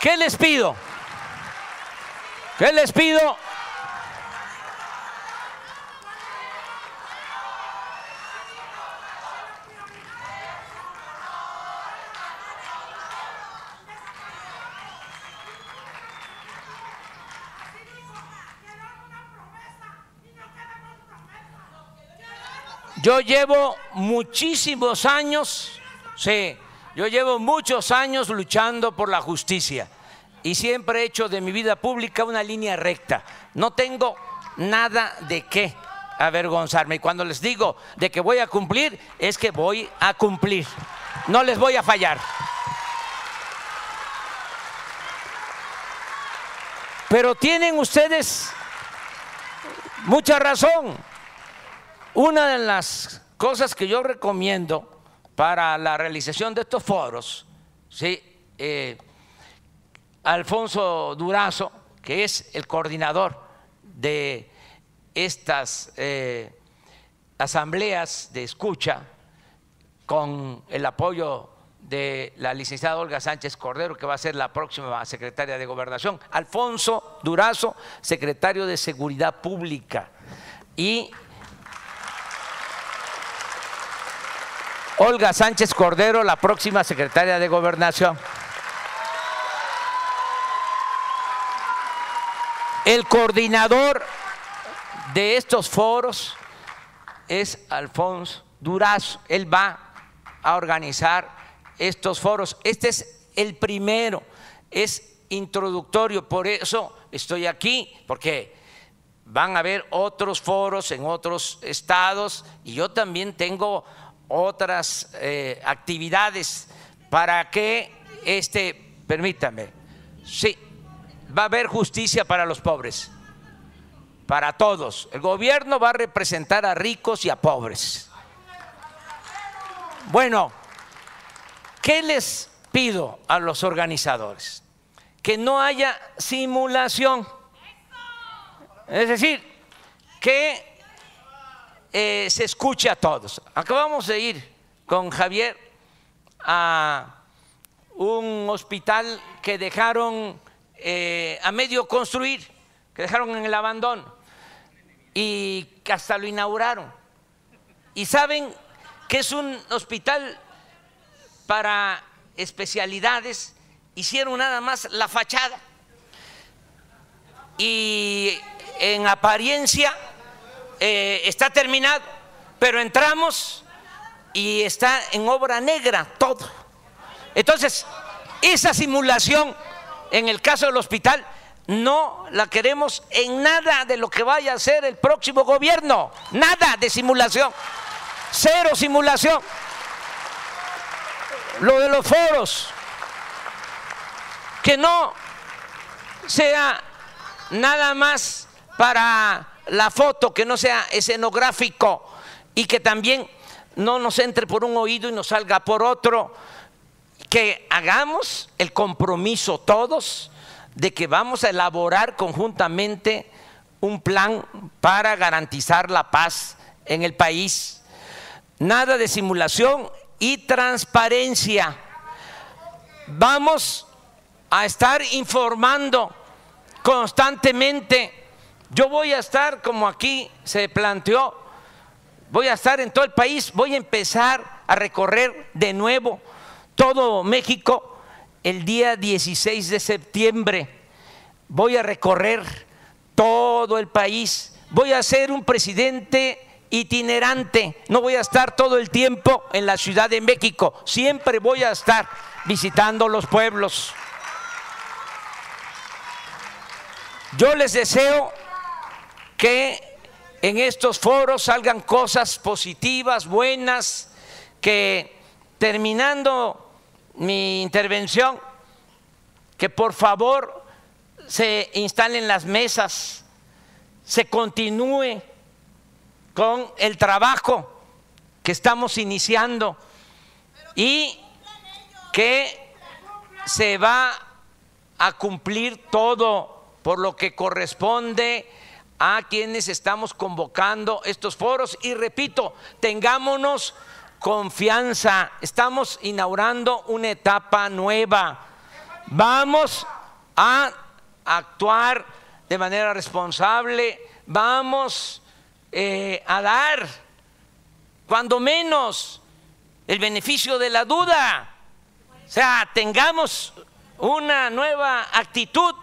[SPEAKER 6] ¿Qué les pido? ¿Qué les pido? Yo llevo muchísimos años, sí, yo llevo muchos años luchando por la justicia y siempre he hecho de mi vida pública una línea recta. No tengo nada de qué avergonzarme. Y cuando les digo de que voy a cumplir, es que voy a cumplir. No les voy a fallar. Pero tienen ustedes mucha razón. Una de las cosas que yo recomiendo para la realización de estos foros, ¿sí? Alfonso Durazo, que es el coordinador de estas asambleas de escucha, con el apoyo de la licenciada Olga Sánchez Cordero, que va a ser la próxima secretaria de Gobernación, Alfonso Durazo, secretario de Seguridad Pública, y Olga Sánchez Cordero, la próxima secretaria de Gobernación. El coordinador de estos foros es Alfonso Durazo. Él va a organizar estos foros. Este es el primero, es introductorio, por eso estoy aquí, porque van a haber otros foros en otros estados y yo también tengo otras actividades para que permítame, sí, va a haber justicia para los pobres, para todos. El gobierno va a representar a ricos y a pobres. Bueno, ¿qué les pido a los organizadores? Que no haya simulación, es decir, que se escuche a todos. Acabamos de ir con Javier a un hospital que dejaron a medio construir, que dejaron en el abandono y que hasta lo inauguraron. Y saben que es un hospital para especialidades, hicieron nada más la fachada y en apariencia está terminado, pero entramos y está en obra negra todo. Entonces, esa simulación en el caso del hospital no la queremos en nada de lo que vaya a hacer el próximo gobierno. Nada de simulación, cero simulación. Lo de los foros, que no sea nada más para la foto, que no sea escenográfico y que también no nos entre por un oído y nos salga por otro. Que hagamos el compromiso todos de que vamos a elaborar conjuntamente un plan para garantizar la paz en el país. Nada de simulación y transparencia. Vamos a estar informando constantemente Yo voy a estar, como aquí se planteó, voy a estar en todo el país, voy a empezar a recorrer de nuevo todo México el día 16 de septiembre. Voy a recorrer todo el país, voy a ser un presidente itinerante, no voy a estar todo el tiempo en la Ciudad de México, siempre voy a estar visitando los pueblos. Yo les deseo que en estos foros salgan cosas positivas, buenas, que terminando mi intervención, que por favor se instalen las mesas, se continúe con el trabajo que estamos iniciando y que se va a cumplir todo por lo que corresponde a quienes estamos convocando estos foros. Y repito, tengámonos confianza, estamos inaugurando una etapa nueva, vamos a actuar de manera responsable, vamos a dar cuando menos el beneficio de la duda, o sea, tengamos una nueva actitud,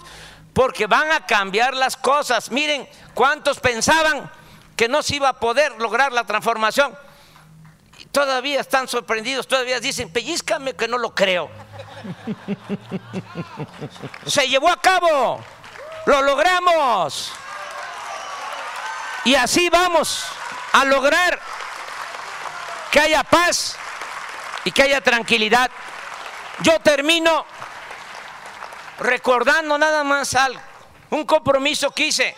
[SPEAKER 6] porque van a cambiar las cosas. Miren, ¿cuántos pensaban que no se iba a poder lograr la transformación? Y todavía están sorprendidos, todavía dicen, pellízcame que no lo creo. Se llevó a cabo, lo logramos. Y así vamos a lograr que haya paz y que haya tranquilidad. Yo termino recordando nada más algo, un compromiso que hice,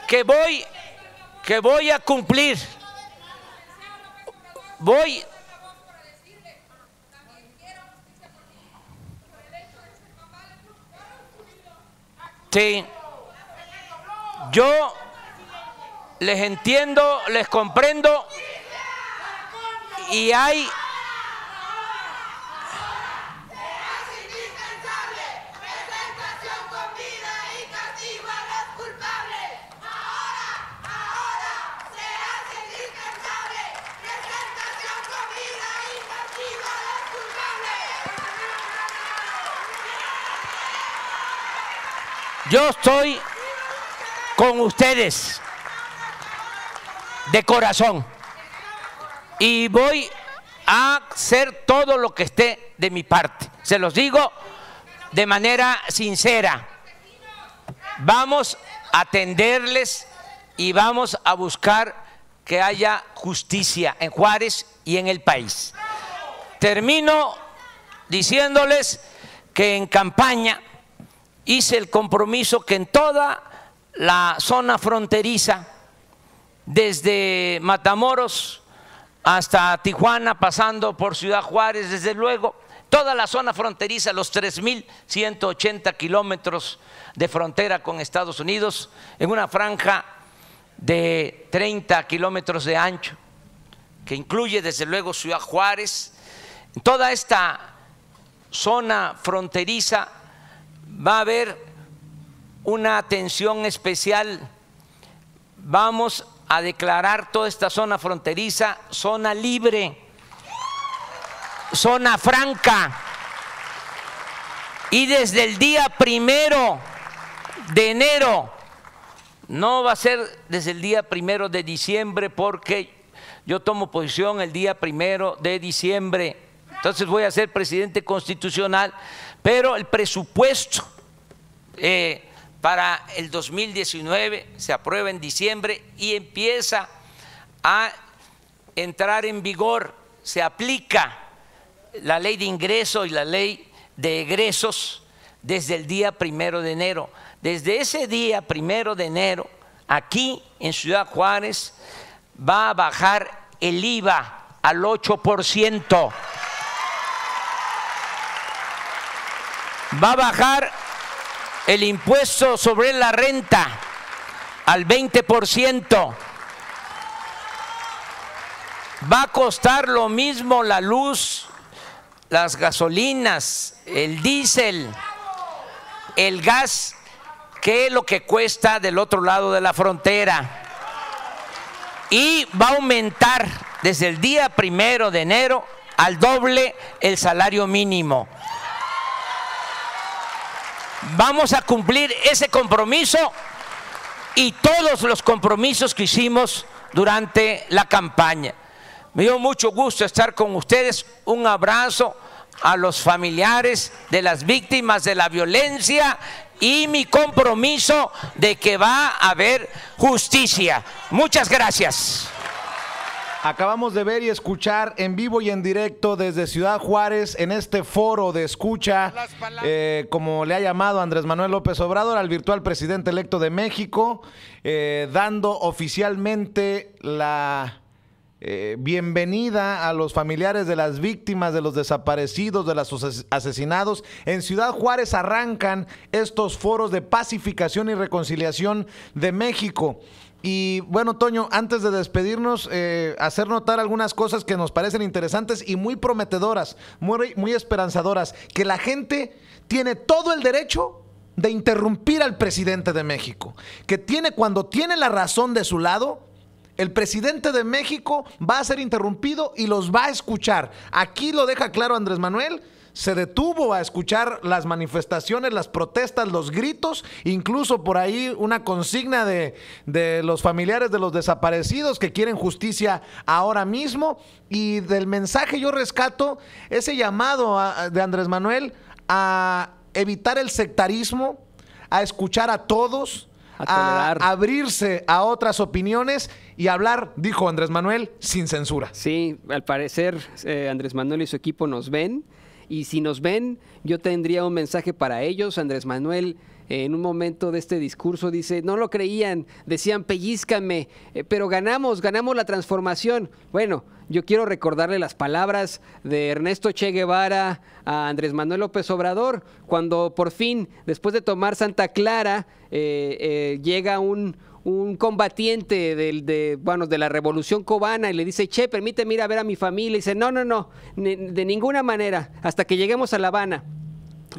[SPEAKER 6] que voy a cumplir. Sí, yo les entiendo, les comprendo, y hay yo estoy con ustedes de corazón y voy a hacer todo lo que esté de mi parte. Se los digo de manera sincera. Vamos a atenderles y vamos a buscar que haya justicia en Juárez y en el país. Termino diciéndoles que en campaña hice el compromiso que en toda la zona fronteriza, desde Matamoros hasta Tijuana, pasando por Ciudad Juárez, desde luego, toda la zona fronteriza, los 3.180 kilómetros de frontera con Estados Unidos, en una franja de 30 kilómetros de ancho, que incluye desde luego Ciudad Juárez. En toda esta zona fronteriza va a haber una atención especial. Vamos a declarar toda esta zona fronteriza zona libre, zona franca, y desde el día 1 de enero, no va a ser desde el día 1 de diciembre, porque yo tomo posición el día 1 de diciembre, entonces voy a ser presidente constitucional, pero el presupuesto para el 2019 se aprueba en diciembre y empieza a entrar en vigor, se aplica la ley de ingreso y la ley de egresos desde el día 1 de enero. Desde ese día 1 de enero, aquí en Ciudad Juárez va a bajar el IVA al 8%. Va a bajar el impuesto sobre la renta al 20%. Va a costar lo mismo la luz, las gasolinas, el diésel, el gas, qué es lo que cuesta del otro lado de la frontera. Y va a aumentar desde el día 1 de enero al doble el salario mínimo. Vamos a cumplir ese compromiso y todos los compromisos que hicimos durante la campaña. Me dio mucho gusto estar con ustedes. Un abrazo a los familiares de las víctimas de la violencia y mi compromiso de que va a haber justicia. Muchas gracias.
[SPEAKER 2] Acabamos de ver y escuchar en vivo y en directo desde Ciudad Juárez en este foro de escucha, como le ha llamado Andrés Manuel López Obrador, al virtual presidente electo de México, dando oficialmente la bienvenida a los familiares de las víctimas, de los desaparecidos, de los asesinados. En Ciudad Juárez arrancan estos foros de pacificación y reconciliación de México. Y bueno, Toño, antes de despedirnos, hacer notar algunas cosas que nos parecen interesantes y muy prometedoras, muy esperanzadoras, que la gente tiene todo el derecho de interrumpir al presidente de México, que cuando tiene la razón de su lado, el presidente de México va a ser interrumpido y los va a escuchar. Aquí lo deja claro Andrés Manuel. Se detuvo a escuchar las manifestaciones, las protestas, los gritos, incluso por ahí una consigna de los familiares de los desaparecidos que quieren justicia ahora mismo. Y del mensaje yo rescato ese llamado de Andrés Manuel a evitar el sectarismo, a escuchar a todos, a abrirse a otras opiniones y hablar, dijo Andrés Manuel, sin censura.
[SPEAKER 1] Sí, al parecer Andrés Manuel y su equipo nos ven. Y si nos ven, yo tendría un mensaje para ellos. Andrés Manuel, en un momento de este discurso, dice, no lo creían, decían pellízcame, pero ganamos la transformación. Bueno, yo quiero recordarle las palabras de Ernesto Che Guevara a Andrés Manuel López Obrador, cuando por fin, después de tomar Santa Clara, llega un combatiente de la Revolución Cubana y le dice, Che, permíteme ir a ver a mi familia. Y dice, no, de ninguna manera, hasta que lleguemos a La Habana.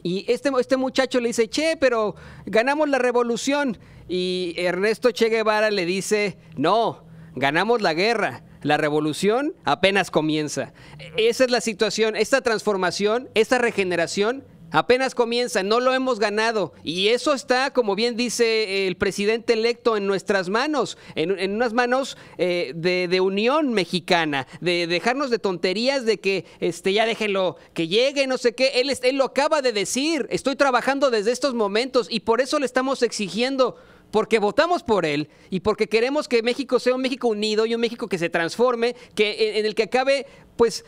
[SPEAKER 1] Y este muchacho le dice, Che, pero ganamos la revolución. Y Ernesto Che Guevara le dice, no, ganamos la guerra. La revolución apenas comienza. Esa es la situación, esta transformación, esta regeneración apenas comienza, no lo hemos ganado y eso está, como bien dice el presidente electo, en nuestras manos, en unas manos de unión mexicana, de dejarnos de tonterías de que ya déjenlo que llegue, no sé qué. Él lo acaba de decir, estoy trabajando desde estos momentos y por eso le estamos exigiendo, porque votamos por él y porque queremos que México sea un México unido y un México que se transforme, en el que acabe pues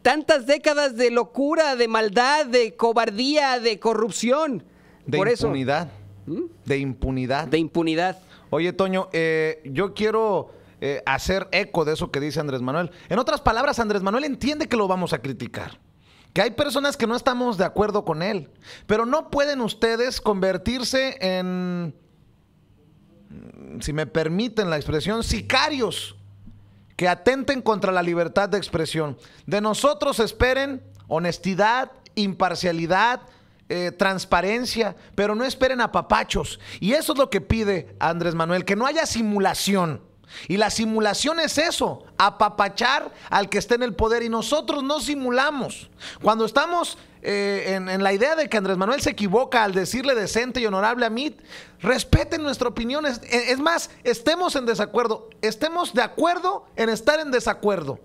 [SPEAKER 1] tantas décadas de locura, de maldad, de cobardía, de corrupción.
[SPEAKER 2] De
[SPEAKER 1] por
[SPEAKER 2] impunidad.
[SPEAKER 1] eso.
[SPEAKER 2] De impunidad.
[SPEAKER 1] De impunidad.
[SPEAKER 2] Oye, Toño, yo quiero hacer eco de eso que dice Andrés Manuel. En otras palabras, Andrés Manuel entiende que lo vamos a criticar, que hay personas que no estamos de acuerdo con él, pero no pueden ustedes convertirse en, si me permiten la expresión, sicarios que atenten contra la libertad de expresión. De nosotros esperen honestidad, imparcialidad, transparencia, pero no esperen apapachos. Y eso es lo que pide Andrés Manuel, que no haya simulación. Y la simulación es eso, apapachar al que esté en el poder, y nosotros no simulamos. Cuando estamos en la idea de que Andrés Manuel se equivoca al decirle decente y honorable a mí, respeten nuestra opinión. Es más, estemos en desacuerdo, estemos de acuerdo en estar en desacuerdo.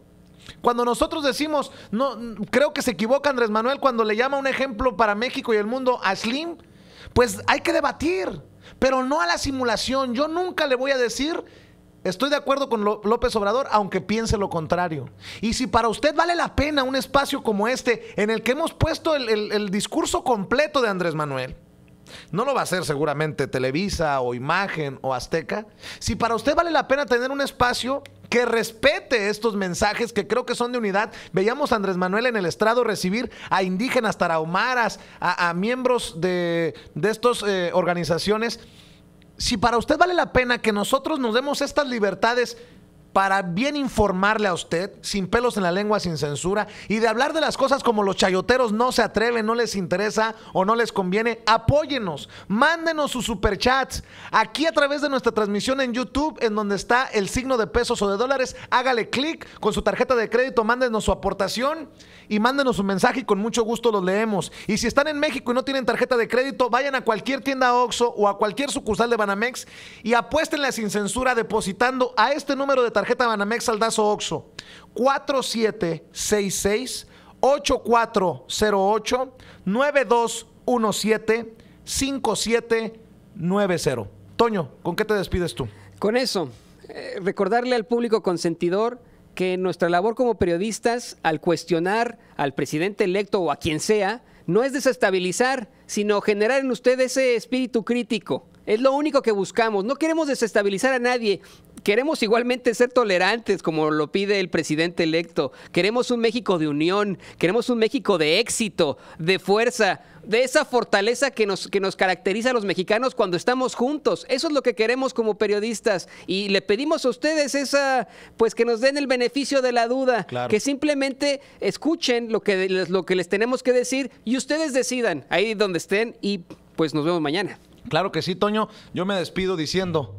[SPEAKER 2] Cuando nosotros decimos, no, creo que se equivoca Andrés Manuel cuando le llama un ejemplo para México y el mundo a Slim, pues hay que debatir, pero no a la simulación. Yo nunca le voy a decir estoy de acuerdo con López Obrador, aunque piense lo contrario. Y si para usted vale la pena un espacio como este, en el que hemos puesto el discurso completo de Andrés Manuel, no lo va a hacer seguramente Televisa o Imagen o Azteca. Si para usted vale la pena tener un espacio que respete estos mensajes que creo que son de unidad. Veíamos a Andrés Manuel en el estrado recibir a indígenas tarahumaras, a miembros de estas organizaciones. Si para usted vale la pena que nosotros nos demos estas libertades, para bien informarle a usted, sin pelos en la lengua, sin censura, y de hablar de las cosas como los chayoteros no se atreven, no les interesa o no les conviene. Apóyenos, mándenos sus superchats aquí a través de nuestra transmisión en YouTube, en donde está el signo de pesos o de dólares. Hágale clic con su tarjeta de crédito, mándenos su aportación y mándenos su mensaje y con mucho gusto los leemos. Y si están en México y no tienen tarjeta de crédito, vayan a cualquier tienda Oxxo o a cualquier sucursal de Banamex y apuéstenle sin censura depositando a este número de tarjeta Banamex Saldazo Oxxo 4766-8408 9217 5790. Toño, ¿con qué te despides tú?
[SPEAKER 1] Con eso, recordarle al público consentidor que nuestra labor como periodistas, al cuestionar al presidente electo o a quien sea, no es desestabilizar, sino generar en usted ese espíritu crítico. Es lo único que buscamos. No queremos desestabilizar a nadie. Queremos igualmente ser tolerantes, como lo pide el presidente electo. Queremos un México de unión, queremos un México de éxito, de fuerza, de esa fortaleza que nos caracteriza a los mexicanos cuando estamos juntos. Eso es lo que queremos como periodistas. Y le pedimos a ustedes pues que nos den el beneficio de la duda,
[SPEAKER 2] claro,
[SPEAKER 1] que simplemente escuchen lo que les tenemos que decir y ustedes decidan ahí donde estén y pues nos vemos mañana.
[SPEAKER 2] Claro que sí, Toño. Yo me despido diciendo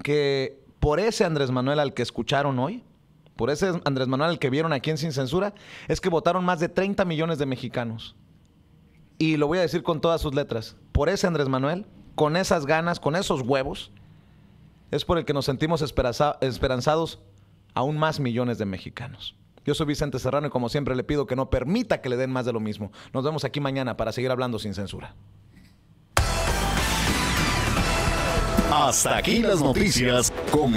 [SPEAKER 2] que por ese Andrés Manuel al que escucharon hoy, por ese Andrés Manuel al que vieron aquí en Sin Censura, es que votaron más de 30 millones de mexicanos. Y lo voy a decir con todas sus letras. Por ese Andrés Manuel, con esas ganas, con esos huevos, es por el que nos sentimos esperanzados aún más millones de mexicanos. Yo soy Vicente Serrano y como siempre le pido que no permita que le den más de lo mismo. Nos vemos aquí mañana para seguir hablando sin censura.
[SPEAKER 7] Hasta aquí las noticias con